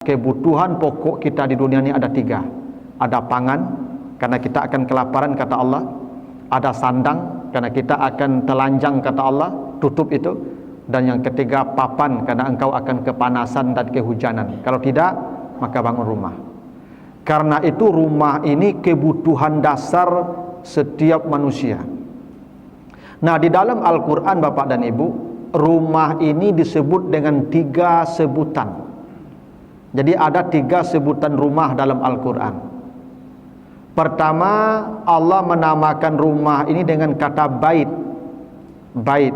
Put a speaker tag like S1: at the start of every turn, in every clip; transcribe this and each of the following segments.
S1: Kebutuhan pokok kita di dunia ini ada 3. Ada pangan, karena kita akan kelaparan kata Allah. Ada sandang, karena kita akan telanjang kata Allah, tutup itu. Dan yang ketiga papan, karena engkau akan kepanasan dan kehujanan. Kalau tidak, maka bangun rumah. Karena itu rumah ini kebutuhan dasar setiap manusia. Nah, di dalam Al-Quran Bapak dan Ibu, rumah ini disebut dengan 3 sebutan. Jadi ada 3 sebutan rumah dalam Al-Quran. Pertama, Allah menamakan rumah ini dengan kata bait. Bait.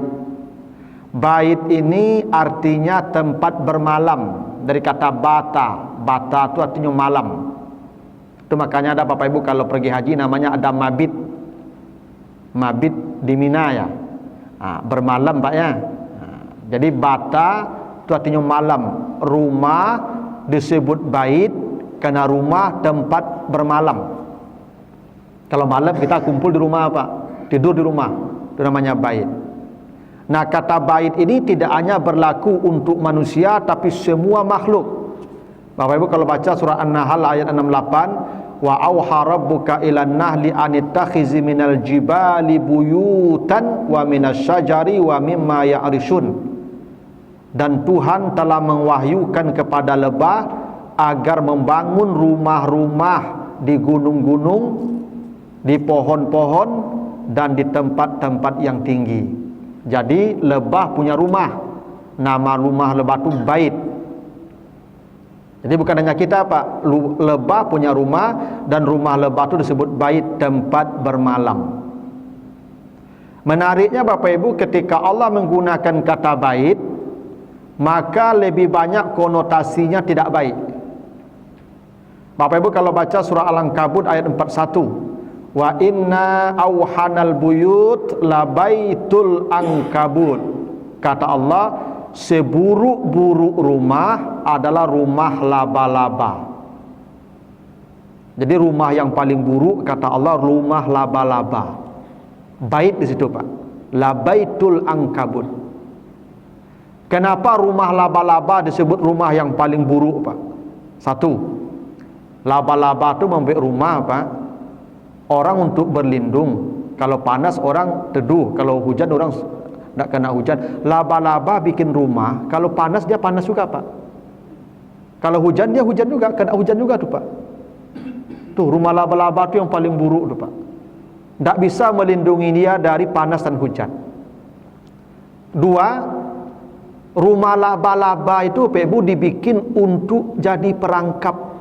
S1: Bait ini artinya tempat bermalam. Dari kata bata. Bata itu artinya malam. Itu makanya ada Bapak Ibu kalau pergi haji namanya ada mabit. Mabit di Mina ya. Bermalam Pak ya. Jadi bata itu artinya malam. Rumah disebut bait karena rumah tempat bermalam. Kalau malam kita kumpul di rumah Pak, tidur di rumah, itu namanya bait. Nah, kata bait ini tidak hanya berlaku untuk manusia tapi semua makhluk. Bapak Ibu kalau baca surah An-Nahl ayat 68, wa auha rabbuka ilan nahli anittakhizi minal jibali buyutan wa minasyajari wa mimma ya'rishun. Dan Tuhan telah mewahyukan kepada lebah agar membangun rumah-rumah di gunung-gunung, di pohon-pohon, dan di tempat-tempat yang tinggi. Jadi lebah punya rumah. Nama rumah lebah itu bait. Jadi bukan hanya kita Pak, lebah punya rumah, dan rumah lebah itu disebut bait, tempat bermalam. Menariknya Bapak Ibu, ketika Allah menggunakan kata bait, maka lebih banyak konotasinya tidak baik. Bapak Ibu kalau baca surah Al-Ankabut ayat 41, wa inna auhanal buyut la baitul ankabut. Kata Allah, seburuk-buruk rumah adalah rumah laba-laba. Jadi rumah yang paling buruk kata Allah rumah laba-laba. Bait di situ Pak. La baitul ankabut. Kenapa rumah laba-laba disebut rumah yang paling buruk Pak? 1, laba-laba itu membuat rumah Pak, orang untuk berlindung. Kalau panas orang teduh, kalau hujan orang tidak kena hujan. Laba-laba bikin rumah, kalau panas dia panas juga Pak. Kalau hujan dia hujan juga, kena hujan juga tuh Pak. Tuh rumah laba-laba itu yang paling buruk tuh Pak. Tidak bisa melindungi dia dari panas dan hujan. 2, rumah laba-laba itu Pak Ibu dibikin untuk jadi perangkap.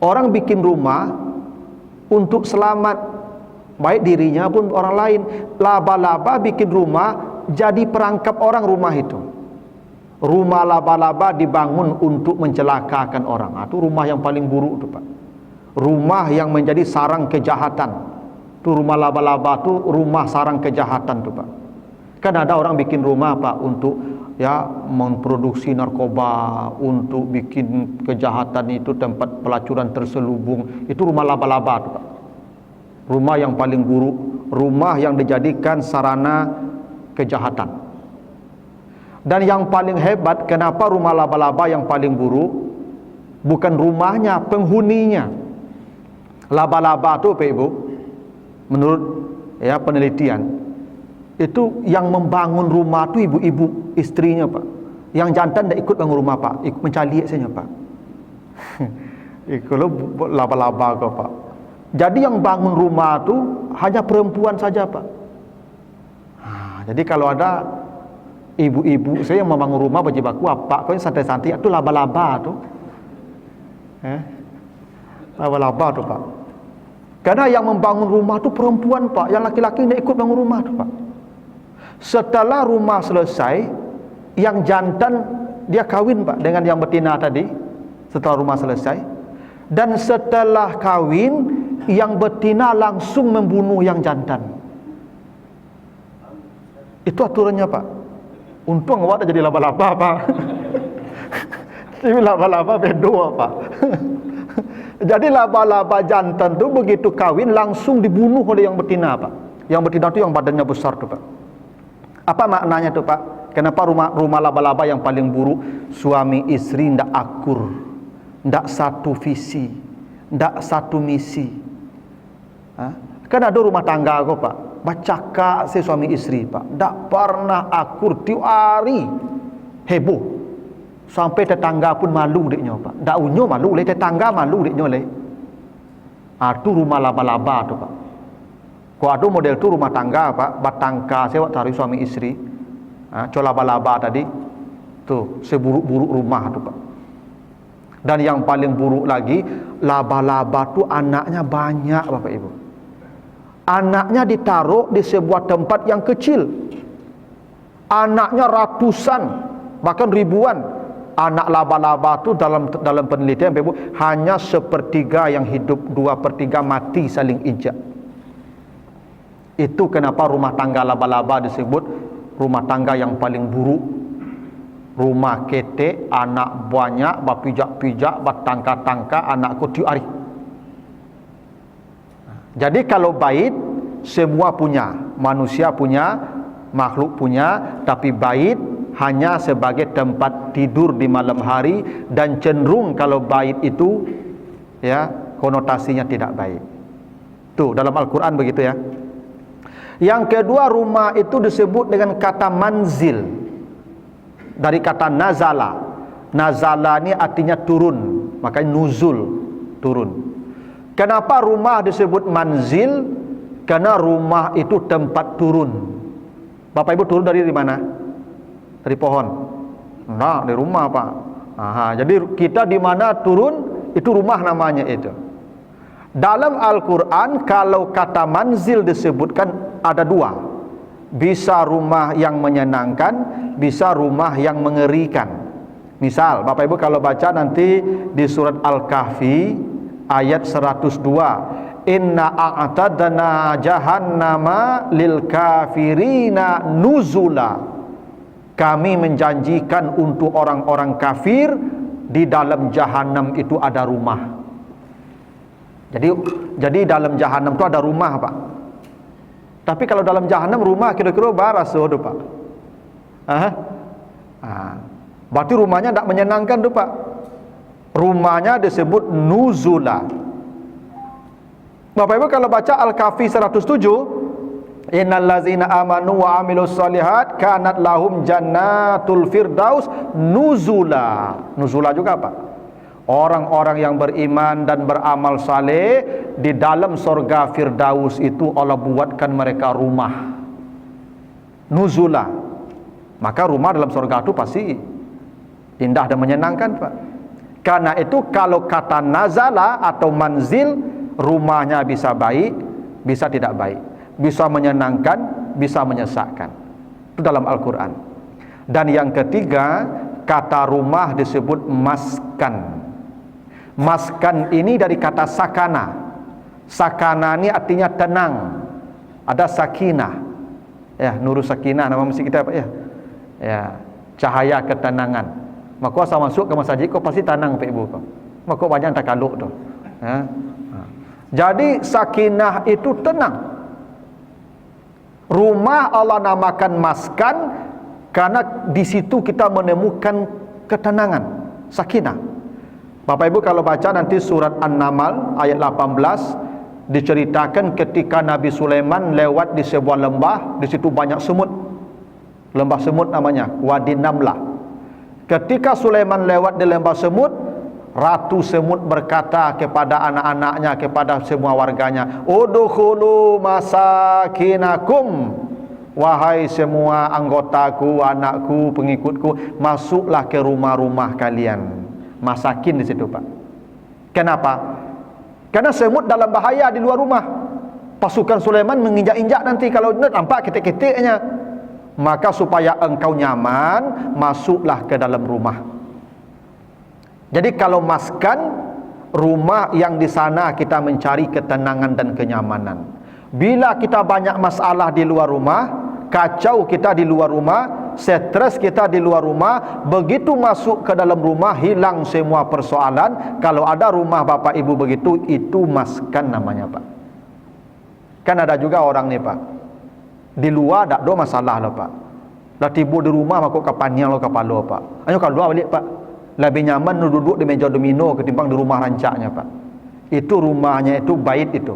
S1: Orang bikin rumah untuk selamat, baik dirinya pun orang lain. Laba-laba bikin rumah jadi perangkap orang rumah itu. Rumah laba-laba dibangun untuk mencelakakan orang. Itu rumah yang paling buruk itu Pak. Rumah yang menjadi sarang kejahatan. Itu rumah laba-laba itu rumah sarang kejahatan itu Pak. Kan ada orang bikin rumah Pak untuk ya memproduksi narkoba, untuk bikin kejahatan itu tempat pelacuran terselubung. Itu rumah laba-laba Pak. Rumah yang paling buruk, rumah yang dijadikan sarana kejahatan. Dan yang paling hebat, kenapa rumah laba-laba yang paling buruk? Bukan rumahnya, penghuninya. Laba-laba itu Pak Ibu, menurut ya penelitian, itu yang membangun rumah itu ibu-ibu istrinya Pak. Yang jantan tidak ikut bangun rumah Pak, ikut mencari saja Pak. Kalau laba-laba kau Pak. Jadi yang bangun rumah itu hanya perempuan saja Pak. Jadi kalau ada ibu-ibu saya yang membangun rumah berjibaku apa, kau santai-santai itu laba-laba tu. Laba-laba tu Pak. Karena yang membangun rumah itu perempuan Pak, yang laki-laki tidak ikut bangun rumah tu Pak. Setelah rumah selesai, yang jantan dia kawin Pak dengan yang betina tadi. Setelah rumah selesai, dan setelah kawin, yang betina langsung membunuh yang jantan. Itu aturannya Pak. Untung awak tak jadi laba-laba Pak. Jadi laba-laba bedo Pak. Jadi laba-laba jantan tu begitu kawin langsung dibunuh oleh yang betina Pak. Yang betina tu yang badannya besar tu Pak. Apa maknanya tu Pak? Kenapa rumah laba-laba yang paling buruk? Suami isteri ndak akur, ndak satu visi, ndak satu misi. Kan ada rumah tangga kok Pak, bercakap si suami isteri Pak, ndak pernah akur, tiap hari heboh, sampai tetangga pun malu deknya Pak. Ndak unyo malu, le tetangga malu deknya le. Tu rumah laba-laba tu Pak. Kau ada model tu rumah tangga Pak, batangka sewa taruh suami isteri. Coba laba-laba tadi tu seburuk-buruk rumah tu Pak. Dan yang paling buruk lagi, laba-laba tu anaknya banyak Bapak Ibu. Anaknya ditaruh di sebuah tempat yang kecil. Anaknya ratusan, bahkan ribuan. Anak laba-laba tu dalam penelitian Bapak Ibu, hanya 1/3 yang hidup, 2/3 mati saling injak. Itu kenapa rumah tangga laba-laba disebut rumah tangga yang paling buruk. Rumah ketek, anak banyak, berpijak-pijak, bertangka-tangka, anak tiap hari. Jadi kalau bait semua punya, manusia punya, makhluk punya, tapi bait hanya sebagai tempat tidur di malam hari, dan cenderung kalau bait itu ya konotasinya tidak baik. Tuh dalam Al-Quran begitu ya. Yang kedua, rumah itu disebut dengan kata manzil, dari kata nazala. Nazala ini artinya turun, makanya nuzul, turun. Kenapa rumah disebut manzil? Karena rumah itu tempat turun. Bapak Ibu turun dari mana? Dari pohon. Nah, dari rumah Pak. Jadi kita di mana turun, itu rumah namanya itu. Dalam Al-Quran kalau kata manzil disebutkan ada dua. Bisa rumah yang menyenangkan, bisa rumah yang mengerikan. Misal Bapak Ibu kalau baca nanti di surat Al-Kahfi ayat 102, inna a'tadna jahannama lil kafirina nuzula. Kami menjanjikan untuk orang-orang kafir di dalam jahanam itu ada rumah. Jadi dalam jahanam itu ada rumah Pak. Tapi kalau dalam jahanam rumah kira-kira baras tu Pak. Berarti rumahnya tidak menyenangkan tu Pak. Rumahnya disebut nuzula. Bapak Ibu kalau baca Al-Kahfi 107, innal ladzina amanu wa amilus solihat kanat lahum jannatul firdaus nuzula. Nuzula juga Pak. Orang-orang yang beriman dan beramal saleh, di dalam surga Firdaus itu Allah buatkan mereka rumah nuzula. Maka rumah dalam surga itu pasti indah dan menyenangkan Pak. Karena itu kalau kata nazala atau manzil, rumahnya bisa baik, bisa tidak baik, bisa menyenangkan, bisa menyesakkan. Itu dalam Al-Quran. Dan yang ketiga, kata rumah disebut maskan. Maskan ini dari kata sakana. Sakana ini artinya tenang. Ada sakinah. Ya, nurul sakinah nama masjid kita Pak ya. Ya, cahaya ketenangan. Maka asal masuk ke masjid kau pasti tenang Pak Ibu kau. Maka banyak takaluk tu. Ya. Jadi sakinah itu tenang. Rumah Allah namakan maskan karena di situ kita menemukan ketenangan, sakinah. Bapak Ibu kalau baca nanti surat An-Naml ayat 18, diceritakan ketika Nabi Sulaiman lewat di sebuah lembah, di situ banyak semut. Lembah semut namanya Wadi Namlah. Ketika Sulaiman lewat di lembah semut, ratu semut berkata kepada anak-anaknya, kepada semua warganya, udkhulu masakinakum, wahai semua anggotaku, anakku, pengikutku, masuklah ke rumah-rumah kalian. Masakin di situ Pak. Kenapa? Karena semut dalam bahaya di luar rumah. Pasukan Sulaiman menginjak-injak nanti kalau nampak ketik-ketiknya. Maka supaya engkau nyaman, masuklah ke dalam rumah. Jadi kalau maskan, rumah yang di sana kita mencari ketenangan dan kenyamanan. Bila kita banyak masalah di luar rumah, kacau kita di luar rumah, stres kita di luar rumah, begitu masuk ke dalam rumah hilang semua persoalan. Kalau ada rumah Bapak Ibu begitu, itu maskan namanya Pak. Kan ada juga orang nih Pak, di luar tak ada masalah lah Pak, Lah tiba di rumah makuk kapannya lo kepala Pak. Ayo keluar balik Pak. Lebih nyaman duduk di meja domino ketimbang di rumah rancaknya Pak. Itu rumahnya itu bait itu,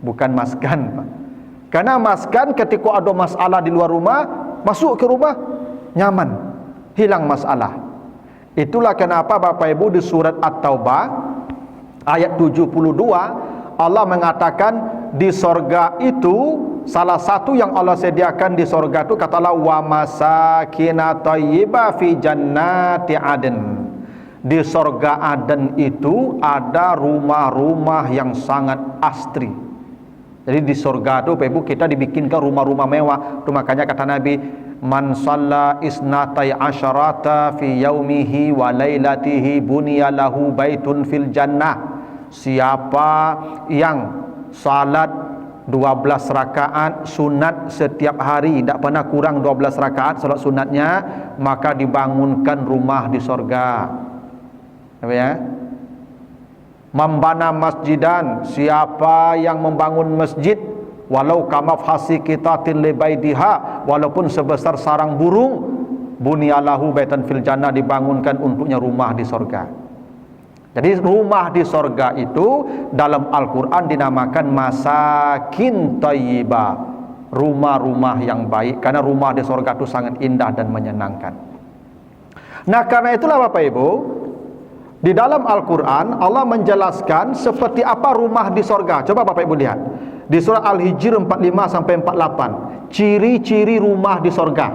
S1: bukan maskan Pak. Karena maskan ketika ada masalah di luar rumah, masuk ke rumah nyaman, hilang masalah. Itulah kenapa Bapak Ibu di surat At-Taubah ayat 72 Allah mengatakan di sorga itu salah satu yang Allah sediakan di sorga itu kata Allah wa masakina thayyibah fi jannati adn. Di sorga Aden itu ada rumah-rumah yang sangat asri. Jadi di sorga itu Bapak Ibu kita dibikinkan rumah-rumah mewah. Itu makanya kata Nabi, man shalla isnatai asyarata fi yaumihi wa lailatihi buniya lahu baitun fil jannah. Siapa yang salat 12 rakaat sunat setiap hari, tidak pernah kurang 12 rakaat salat sunatnya, maka dibangunkan rumah di sorga. Apa ya? Membana masjidan, siapa yang membangun masjid walau kamafhasi qitatil libaidiha, walaupun sebesar sarang burung, bunyalahu baitan fil jannah, dibangunkan untuknya rumah di sorga. Jadi rumah di sorga itu dalam Al-Quran dinamakan masakin thayyibah, rumah-rumah yang baik, karena rumah di sorga itu sangat indah dan menyenangkan. Nah karena itulah Bapak Ibu, di dalam Al-Quran Allah menjelaskan seperti apa rumah di sorga. Coba Bapak Ibu lihat di surah Al-Hijr 45 sampai 48, ciri-ciri rumah di sorga.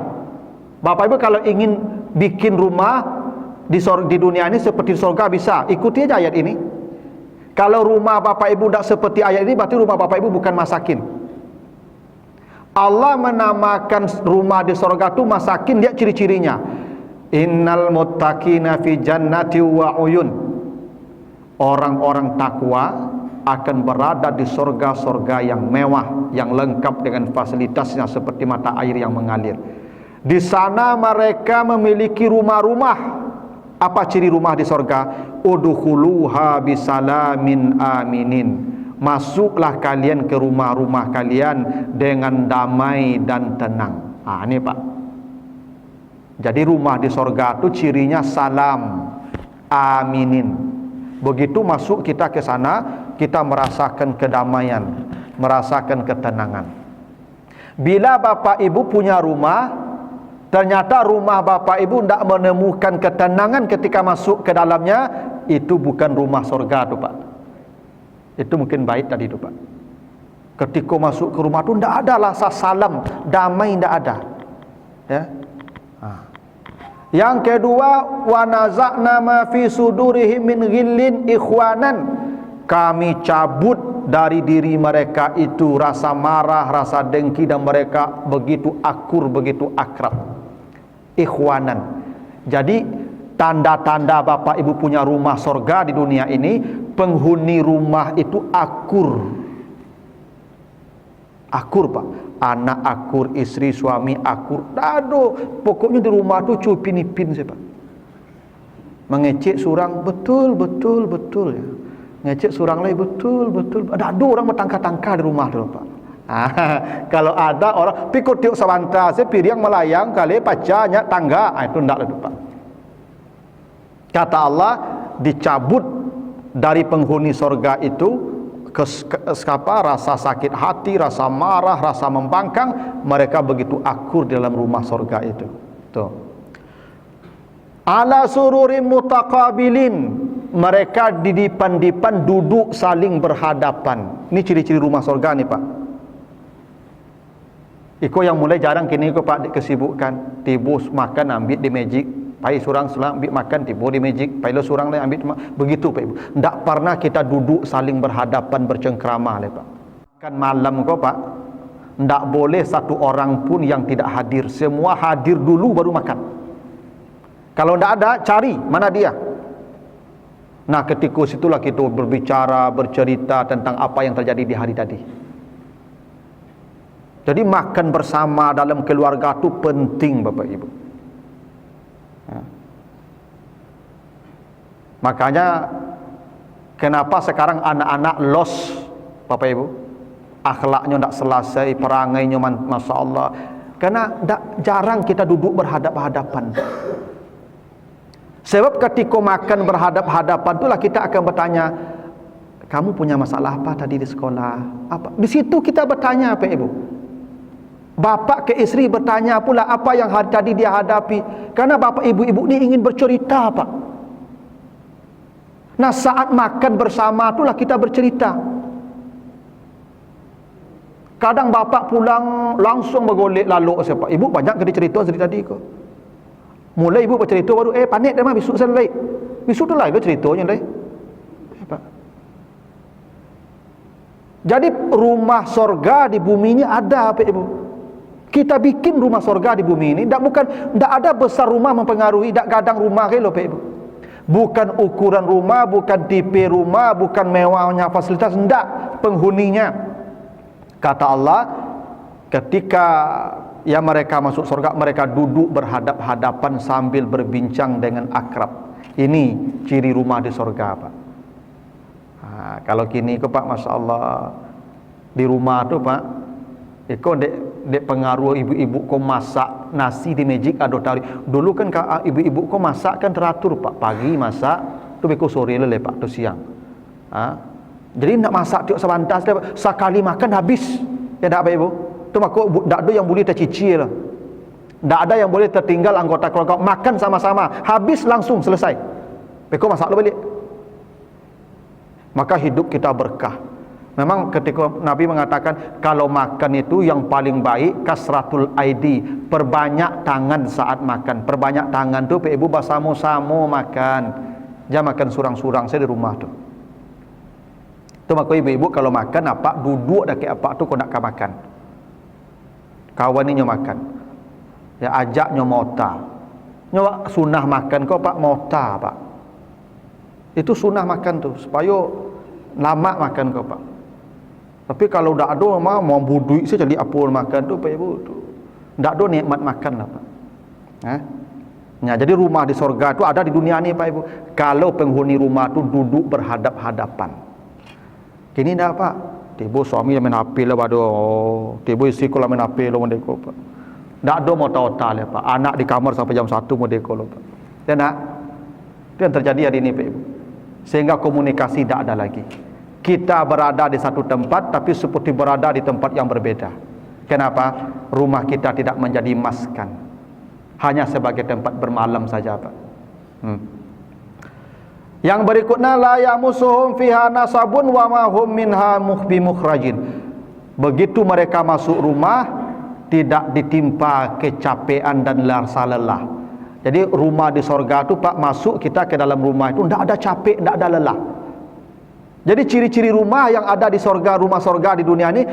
S1: Bapak Ibu kalau ingin bikin rumah di dunia ini seperti di sorga bisa, ikuti aja ayat ini. Kalau rumah Bapak Ibu tidak seperti ayat ini, berarti rumah Bapak Ibu bukan masakin. Allah menamakan rumah di sorga itu masakin, lihat ciri-cirinya. Innal muttaqina fi jannati wa uyun. Orang-orang takwa akan berada di sorga-sorga yang mewah, yang lengkap dengan fasilitasnya seperti mata air yang mengalir. Di sana mereka memiliki rumah-rumah. Apa ciri rumah di sorga? Udkhuluha bisalamin aminin. Masuklah kalian ke rumah-rumah kalian dengan damai dan tenang. Ini Pak. Jadi rumah di sorga itu cirinya salam, aminin. Begitu masuk kita ke sana, kita merasakan kedamaian, merasakan ketenangan. Bila Bapak Ibu punya rumah, ternyata rumah Bapak Ibu tidak menemukan ketenangan ketika masuk ke dalamnya, itu bukan rumah sorga itu Pak. Itu mungkin baik tadi itu Pak. Ketika masuk ke rumah itu tidak ada rasa salam, damai tidak ada. Ya. Yang kedua, wa naza'na ma fi sudurihim min ghillin ikhwanan. Kami cabut dari diri mereka itu rasa marah, rasa dengki, dan mereka begitu akur, begitu akrab. Ikhwanan. Jadi tanda-tanda Bapak Ibu punya rumah sorga di dunia ini, penghuni rumah itu akur. Akur Pak. Anak akur, istri, suami akur. Aduh, pokoknya di rumah tu cupin-ipin saya Pak. Mengecek surang betul ya. Ngecek surang lain betul. Ada orang bertangka-tangka di rumah tu Pak. Kalau ada orang pikir tiuk sawanta, saya piring melayang kali pacanya tangga, itu ndak lah Pak. Kata Allah, dicabut dari penghuni sorga itu rasa sakit hati, rasa marah, rasa membangkang, mereka begitu akur dalam rumah sorga itu. Tuh. Ala sururim mutaqabilin, mereka di dipan-dipan duduk saling berhadapan. Ini ciri-ciri rumah sorga nih Pak. Iko yang mulai jarang kini iko Pak kesibukan, tibus makan ambil di magic. Pai surang ambil makan tiba di magic, pai lo surang lain ambil begitu Pak Ibu. Tidak pernah kita duduk saling berhadapan bercengkrama le Pak. Kan malam kau Pak, tidak boleh satu orang pun yang tidak hadir. Semua hadir dulu baru makan. Kalau tidak ada, cari mana dia. Nah ketika situlah kita berbicara, bercerita tentang apa yang terjadi di hari tadi. Jadi makan bersama dalam keluarga itu penting Bapak Ibu. Ya. Makanya kenapa sekarang anak-anak lost Bapak Ibu, akhlaknya tidak selesai, perangainya Masya Allah. Karena jarang kita duduk berhadap-hadapan. Sebab ketika makan berhadap-hadapan itulah kita akan bertanya, kamu punya masalah apa tadi di sekolah? Apa? Di situ kita bertanya, Pak Ibu. Bapak ke isteri bertanya pula apa yang tadi dia hadapi. Karena bapak ibu-ibu ni ingin bercerita, Pak. Nah, saat makan bersama itulah kita bercerita. Kadang bapak pulang langsung bergolek lalu siapa? Ibu banyak ke cerita tadi kau. Mulai ibu bercerita baru panik dah mah besok selesai. Besok tu lah dia ceritanya dah. Jadi rumah sorga di bumi ini ada, Pak Ibu. Kita bikin rumah sorga di bumi ini, tak ada besar rumah mempengaruhi, tak gadang rumah ke lo, Pak Ibu. Bukan ukuran rumah, bukan tipe rumah, bukan mewahnya fasilitas, tidak, penghuninya. Kata Allah, ketika mereka masuk surga, mereka duduk berhadap-hadapan sambil berbincang dengan akrab. Ini ciri rumah di surga, Pak. Kalau kini ke Pak, Masya Allah, di rumah tu Pak, kau dek pengaruh ibu-ibu kau masak nasi di magic ada tari. Dulu kan ibu-ibu kau masak kan teratur, Pak. Pagi masak, tu beko sore lepas tu siang. Jadi nak masak tiap sebantas sekali makan habis. Ya tak, Pak Ibu? Tu maka tak ada yang boleh tercicil. Tak ada yang boleh tertinggal anggota keluarga. Makan sama-sama, habis langsung selesai. Beko masak balik. Maka hidup kita berkah. Memang ketika Nabi mengatakan kalau makan itu yang paling baik kasratul aidi, perbanyak tangan saat makan. Perbanyak tangan tu Pak Ibu bersama-sama makan. Jangan makan surang-surang saya di rumah tu. Tu maka ibu-ibu kalau makan apa duduk dah ke apa tu kau nak makan. Kawan ni nyo makan. Ya ajak nyo mota. Nyo sunah makan kau Pak mota, Pak. Itu sunah makan tu supaya lama makan kau, Pak. Tapi kalau dak ada mau budui saya jadi apa makan tu Pak Ibu tu. Dak ada nikmat makan lah, Pak. Ya, jadi rumah di sorga tu ada di dunia ni, Pak Ibu. Kalau penghuni rumah tu duduk berhadap-hadapan. Kini dah, Pak. Tiba suami yang main HP lah pada. Tiba isteri ko lah main HP lah mendeko, Pak. Tak ada mau tahu-tahu lah, Pak. Anak di kamar sampai jam 1 mendeko lah, Pak. Dan nak itu yang terjadi hari ini, Pak Ibu. Sehingga komunikasi tak ada lagi. Kita berada di satu tempat tapi seperti berada di tempat yang berbeza. Kenapa? Rumah kita tidak menjadi maskan. Hanya sebagai tempat bermalam saja, Pak. Yang berikutnya la yamusuhum fiha nasabun wa ma hum minha bimukhrajin. Begitu mereka masuk rumah tidak ditimpa kecapean dan rasa lelah. Jadi rumah di sorga tu Pak, masuk kita ke dalam rumah itu tidak ada capek, tidak ada lelah. Jadi ciri-ciri rumah yang ada di sorga, rumah sorga di dunia ini,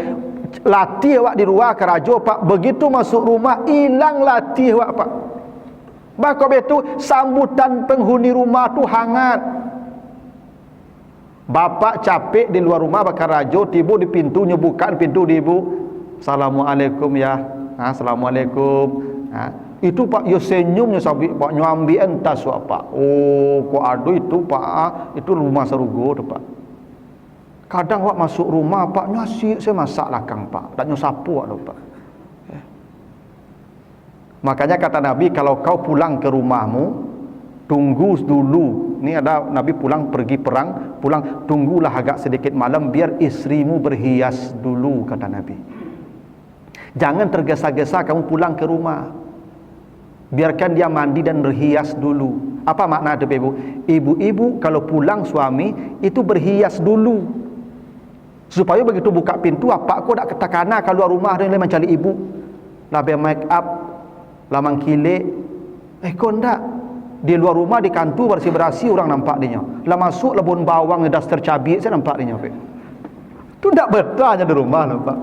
S1: latih awak di luar kerajo, Pak. Begitu masuk rumah hilang latih awak, Pak. Maka betul sambutan penghuni rumah tu hangat. Bapak capek di luar rumah bakar rajo, tiba di pintunya bukaan pintu di ibu. Assalamualaikum ya. Assalamualaikum. Itu Pak yo senyumnya sabi Pak nyambi entas Pak. Oh, kok ada itu Pak. Itu rumah serugo tu Pak. Kadang wak masuk rumah Pak nasi saya masak lakang Pak. Tak nyosapu tu Pak. Makanya kata Nabi, kalau kau pulang ke rumahmu, tunggu dulu. Ini ada Nabi pulang pergi perang, pulang tunggulah agak sedikit malam biar istrimu berhias dulu, kata Nabi. Jangan tergesa-gesa kamu pulang ke rumah. Biarkan dia mandi dan berhias dulu. Apa makna itu, Ibu? Ibu-ibu kalau pulang suami itu berhias dulu. Supaya begitu buka pintu, apa kau tak ketakana keluar rumah dan mencari ibu. Label make up, lamang kilik. Kau ndak. Di luar rumah di kantu bersih-bersih orang nampak dia. Lah masuk lebon bawang dah tercabik saya nampak dia. Tu ndak betulnya di rumah nampak.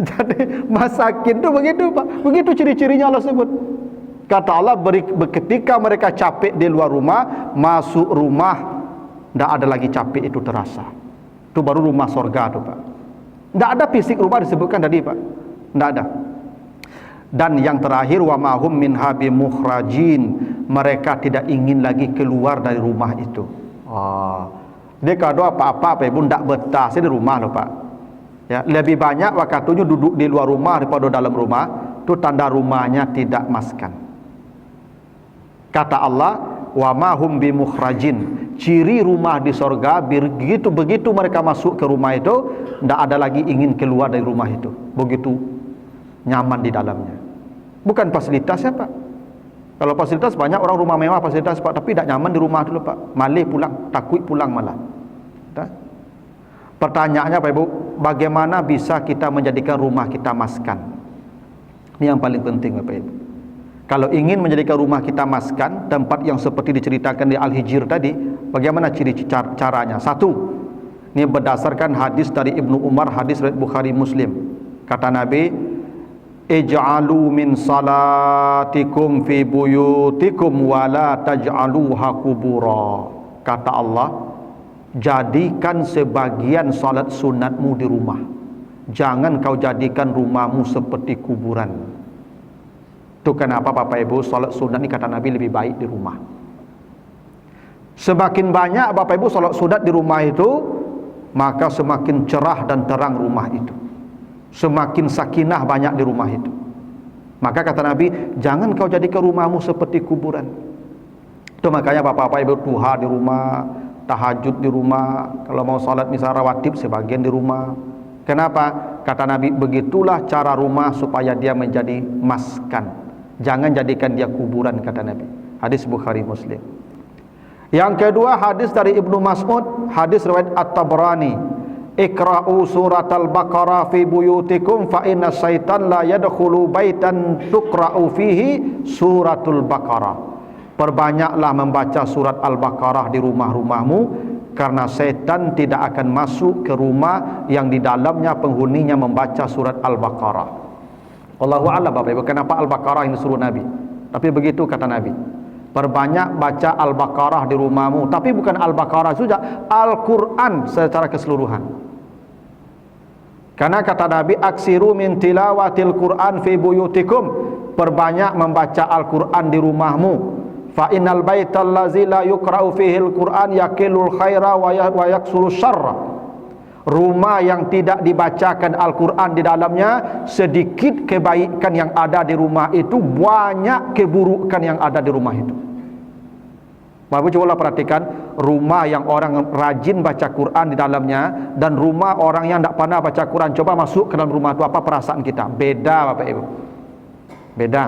S1: Jadi masakin tu begitu Pak. Begitu ciri-cirinya Allah sebut. Kata Allah ketika mereka capek di luar rumah, masuk rumah ndak ada lagi capek itu terasa. Itu baru rumah sorga tu Pak. Ndak ada fisik rumah disebutkan tadi Pak. Ndak ada. Dan yang terakhir wa mahum minha bimukhrajin, mereka tidak ingin lagi keluar dari rumah itu. Dia kalau apa-apa Pak Ibu ndak betah di rumah loh Pak. Ya, lebih banyak waktunya duduk di luar rumah daripada dalam rumah, itu tanda rumahnya tidak maskan. Kata Allah, wa ma hum bimukhrajin. Ciri rumah di sorga, begitu mereka masuk ke rumah itu, tidak ada lagi ingin keluar dari rumah itu. Begitu nyaman di dalamnya. Bukan fasilitas ya Pak. Kalau fasilitas banyak orang rumah mewah fasilitas Pak, tapi tidak nyaman di rumah dulu Pak. Malih pulang, takut pulang malah. Pertanyaannya Pak Ibu, bagaimana bisa kita menjadikan rumah kita maskan? Ini yang paling penting Bapak Ibu. Kalau ingin menjadikan rumah kita maskan, tempat yang seperti diceritakan di Al-Hijr tadi, bagaimana ciri caranya? Satu, ini berdasarkan hadis dari Ibnu Umar, hadis riwayat Bukhari Muslim. Kata Nabi, ij'alu min salatikum fi buyutikum wa la taj'aluha qubura. Kata Allah, jadikan sebagian salat sunatmu di rumah. Jangan kau jadikan rumahmu seperti kuburan. Itu kenapa Bapak Ibu salat sunat ini kata Nabi lebih baik di rumah. Semakin banyak Bapak Ibu salat sunat di rumah itu, maka semakin cerah dan terang rumah itu. Semakin sakinah banyak di rumah itu. Maka kata Nabi, jangan kau jadikan rumahmu seperti kuburan. Itu makanya Bapak-bapak Ibu duha di rumah, tahajud di rumah, kalau mau salat misalnya rawatib sebagian di rumah. Kenapa? Kata Nabi, begitulah cara rumah supaya dia menjadi maskan. Jangan jadikan dia kuburan, kata Nabi. Hadis Bukhari Muslim. Yang kedua hadis dari Ibnu Mas'ud, hadis riwayat At-Tabrani. Iqra'u surat Al-Baqarah fi buyutikum fa inna syaitan la yadkhulu baitan tuqra'u fihi suratul Baqarah. Perbanyaklah membaca surat Al-Baqarah di rumah-rumahmu, karena setan tidak akan masuk ke rumah yang di dalamnya penghuninya membaca surat Al-Baqarah. Allahu a'lam Bapak Ibu, kenapa Al-Baqarah yang disuruh Nabi? Tapi begitu kata Nabi. Perbanyak baca Al-Baqarah di rumahmu, tapi bukan Al-Baqarah saja, Al-Quran secara keseluruhan. Karena kata Nabi, aksiru min tilawatil Quran fi buyutikum, perbanyak membaca Al-Quran di rumahmu. Fa innal baital ladzi la yuqra'u fihi al-Quran yakilul khaira wa yaksuru syarra. Rumah yang tidak dibacakan Al-Quran di dalamnya, sedikit kebaikan yang ada di rumah itu, banyak keburukan yang ada di rumah itu. Bapak cobalah perhatikan rumah yang orang rajin baca Quran di dalamnya dan rumah orang yang tidak pernah baca Quran. Coba masuk ke dalam rumah itu, apa perasaan kita? Beda Bapak Ibu, beda.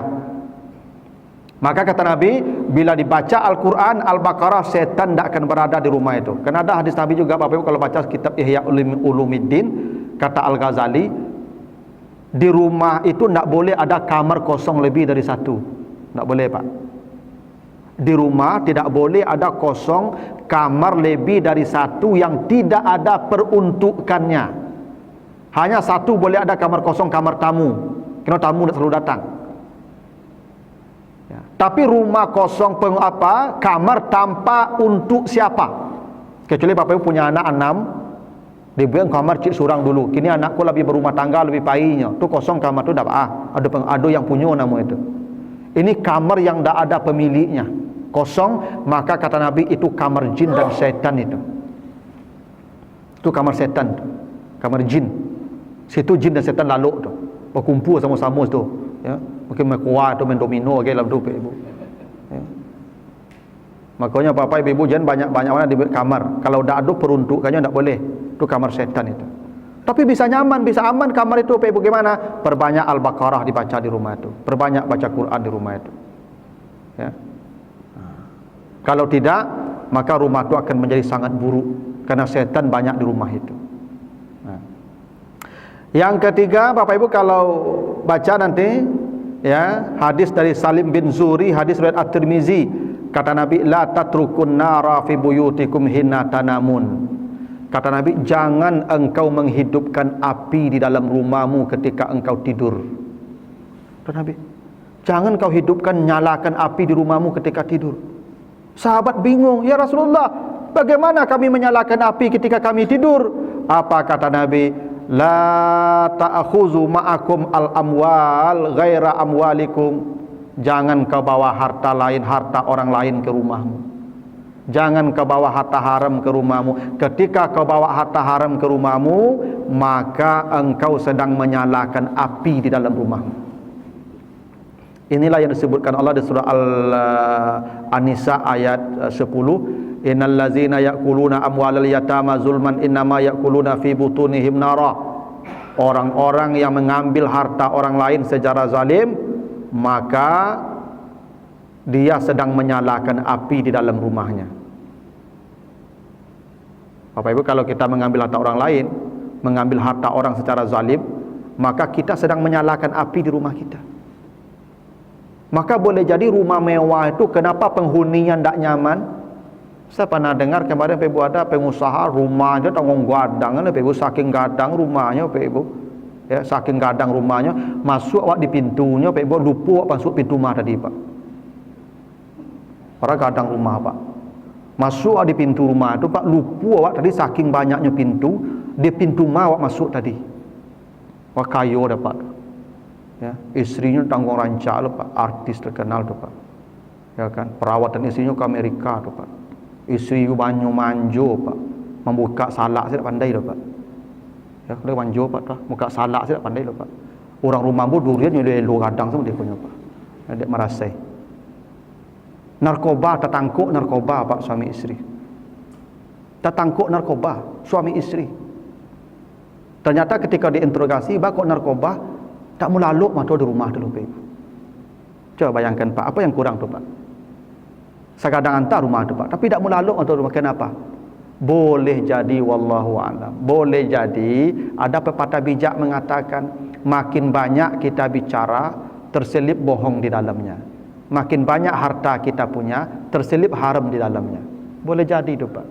S1: Maka kata Nabi, bila dibaca Al-Quran, Al-Baqarah, setan tidak akan berada di rumah itu. Karena ada hadis Nabi juga Bapak Ibu, kalau baca kitab Ihya Ulumuddin, kata Al-Ghazali, di rumah itu tidak boleh ada kamar kosong lebih dari satu. Tidak boleh Pak. Di rumah tidak boleh ada kosong kamar lebih dari satu yang tidak ada peruntukannya. Hanya satu boleh ada kamar kosong, kamar tamu, karena tamu tidak selalu datang. Tapi rumah kosong kamar tanpa untuk siapa, kecuali Bapak Ibu punya anak 6, dibuang kamar cik surang dulu, kini anakku lebih berumah tangga, lebih payihnya, tu kosong kamar tu dah ada yang punya nama itu. Ini kamar yang tidak ada pemiliknya, kosong, maka kata Nabi itu kamar jin dan setan itu kamar setan, kamar jin. Situ jin dan setan lalu tu berkumpul sama-sama tu, ya. Mungkin mekuah atau main domino ke dalam tu Ibu. Ya. Makanya Bapak Ibu jangan banyak-banyak mana di kamar. Kalau dak ada peruntukannya tak boleh. Itu kamar setan itu. Tapi bisa nyaman, bisa aman kamar itu Bapak Ibu. Gimana? Perbanyak Al-Baqarah dibaca di rumah itu. Perbanyak baca Quran di rumah itu. Ya. Kalau tidak, maka rumah itu akan menjadi sangat buruk karena setan banyak di rumah itu. Nah. Yang ketiga Bapak Ibu, kalau baca nanti, ya, hadis dari Salim bin Zuri, hadis riwayat At-Tirmizi, kata Nabi, la tatrukun nara fi buyutikum hina tanamun. Kata Nabi, jangan engkau menghidupkan api di dalam rumahmu ketika engkau tidur. Kata Nabi, jangan kau hidupkan, nyalakan api di rumahmu ketika tidur. Sahabat bingung, ya Rasulullah, bagaimana kami menyalakan api ketika kami tidur? Apa kata Nabi? La ta'khuzu ma'akum al-amwal ghaira amwalikum. Jangan kau bawa harta lain, harta orang lain ke rumahmu. Jangan kau bawa harta haram ke rumahmu. Ketika kau bawa harta haram ke rumahmu, maka engkau sedang menyalakan api di dalam rumahmu. Inilah yang disebutkan Allah di surah An-Nisa ayat 10. Innal ladzina ya'kuluna amwalal yatama zulman innama ya'kuluna fi butunihim nara. Orang-orang yang mengambil harta orang lain secara zalim, maka dia sedang menyalakan api di dalam rumahnya. Bapak Ibu, kalau kita mengambil harta orang lain, mengambil harta orang secara zalim, maka kita sedang menyalakan api di rumah kita. Maka boleh jadi rumah mewah itu kenapa penghuninya tidak nyaman? Saya pernah dengar kemarin Pak Ibu, ada pengusaha rumahnya tanggung gadang, Pak Ibu, saking gadang rumahnya Pak Ibu. Ya, saking gadang rumahnya, masuk awak di pintunya Pak Ibu, lupa awak masuk pintu rumah tadi Pak. Orang gadang rumah Pak. Masuk awak di pintu rumah itu Pak, lupa awak tadi saking banyaknya pintu, di pintu rumah awak masuk tadi. Wah kayu dah Pak. Ya, istrinya tanggung rancak loh Pak, artis terkenal tuh Pak. Ya kan, perawatan istrinya ke Amerika tuh Pak. Istri banyu manjo Pak, membuka salak saya tak pandai loh Pak. Ya, dia manjo Pak dah, buka salak saya tak pandai loh Pak. Orang rumah bu durian dia lu kadang semua dia punya Pak. Dia merasai. Narkoba, tertangkuk narkoba Pak, suami istri. Tertangkuk narkoba, suami istri. Ternyata ketika diinterogasi, Pak kok narkoba tak mau lalu mata di rumah dulu Pak. Coba bayangkan Pak, apa yang kurang tu Pak? Sekadang hantar rumah tu Pak, tapi tak mau lalu mata rumah. Kenapa? Boleh jadi wallahu a'lam. Boleh jadi ada pepatah bijak mengatakan makin banyak kita bicara terselip bohong di dalamnya. Makin banyak harta kita punya terselip haram di dalamnya. Boleh jadi tu Pak.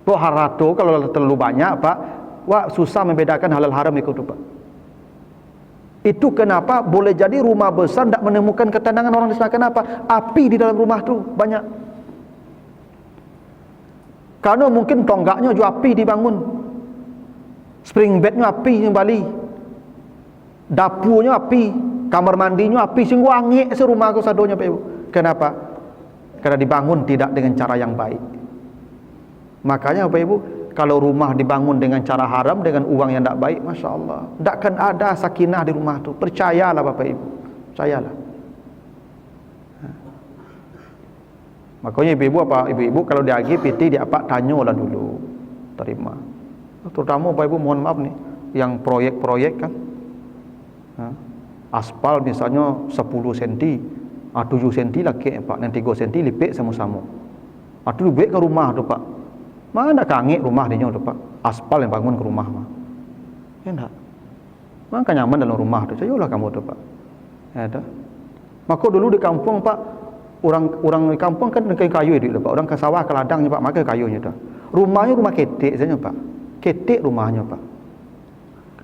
S1: Tuh harta kalau terlalu banyak Pak, wah susah membedakan halal haram itu tu Pak. Itu kenapa boleh jadi rumah besar tidak menemukan ketenangan orang di sana. Kenapa? Api di dalam rumah tu banyak. Karena mungkin tonggaknya juga api dibangun, spring bednya api yang Bali, dapurnya api, kamar mandinya api, sehingga angin serumah aku sadonya Pak Ibu. Kenapa? Karena dibangun tidak dengan cara yang baik. Makanya Bapak Ibu, kalau rumah dibangun dengan cara haram, dengan uang yang tidak baik, Masya Allah, tidak akan ada sakinah di rumah itu. Percayalah Bapak Ibu, percayalah. Makanya ibu-ibu apa, ibu-ibu kalau diagi piti dia apa, tanyalah dulu, terima. Terutama Bapak Ibu mohon maaf nih, yang proyek-proyek kan, aspal misalnya 10 cm, 7 cm lagi Pak, dan 3 cm lipik sama-sama. Itu lebih ke rumah tu Pak. Mana kangit rumah dia tu Pak, aspal yang bangun ke rumah mah. Ya enggak. Maka nyaman dalam rumah tu. Sayalah kamu tu Pak. Ya dah. Maka dulu di kampung Pak, orang di kampung kan kayu itu Pak. Orang ke sawah ke ladangnya Pak, maka kayunya tu. Rumahnya rumah ketik saja Pak. Ketik rumahnya Pak.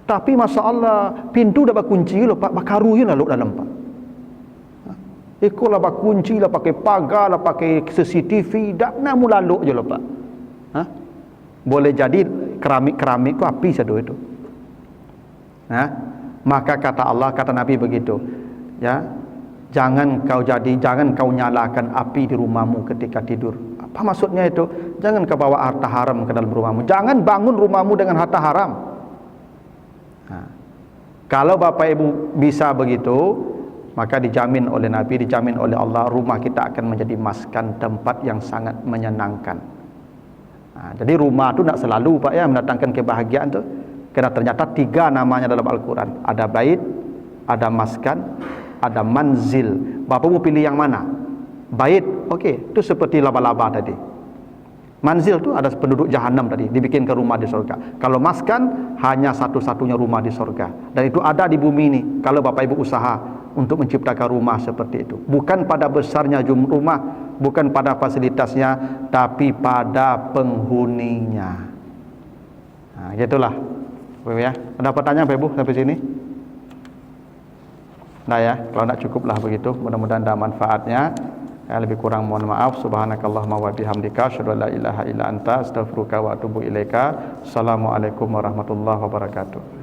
S1: Tapi masalah pintu dah berkunci loh Pak, bakarunya lalu dalam Pak. Ikolah berkunci lah, pakai pagar lah, pakai CCTV, dak nak lalu je loh Pak. Boleh jadi keramik itu api satu itu. Maka kata Allah, kata Nabi begitu, ya, jangan kau nyalakan api di rumahmu ketika tidur. Apa maksudnya itu? Jangan kau bawa harta haram ke dalam rumahmu. Jangan bangun rumahmu dengan harta haram. Kalau Bapak Ibu bisa begitu, maka dijamin oleh Nabi, dijamin oleh Allah, rumah kita akan menjadi maskan, tempat yang sangat menyenangkan. Jadi rumah itu tidak selalu Pak ya mendatangkan kebahagiaan tu. Kerana ternyata 3 namanya dalam Al-Quran. Ada bait, ada maskan, ada manzil. Bapak mau pilih yang mana? Bait, okey, itu seperti laba-laba tadi. Manzil tu ada penduduk jahanam tadi, dibikin ke rumah di surga. Kalau maskan, hanya satu-satunya rumah di surga. Dan itu ada di bumi ini. Kalau Bapak Ibu usaha untuk menciptakan rumah seperti itu, bukan pada besarnya jumlah rumah, bukan pada fasilitasnya, tapi pada penghuninya. Gitulah Bapak ya. Ada pertanyaan Bapak Ibu sampai sini? Nah ya, kalau tidak cukuplah begitu. Mudah-mudahan ada manfaatnya. Lebih kurang mohon maaf. Subhanakallahumma wa bihamdika, asyhadu an la ilaha illa anta, astaghfiruka wa atubu ilaika. Assalamualaikum warahmatullahi wabarakatuh.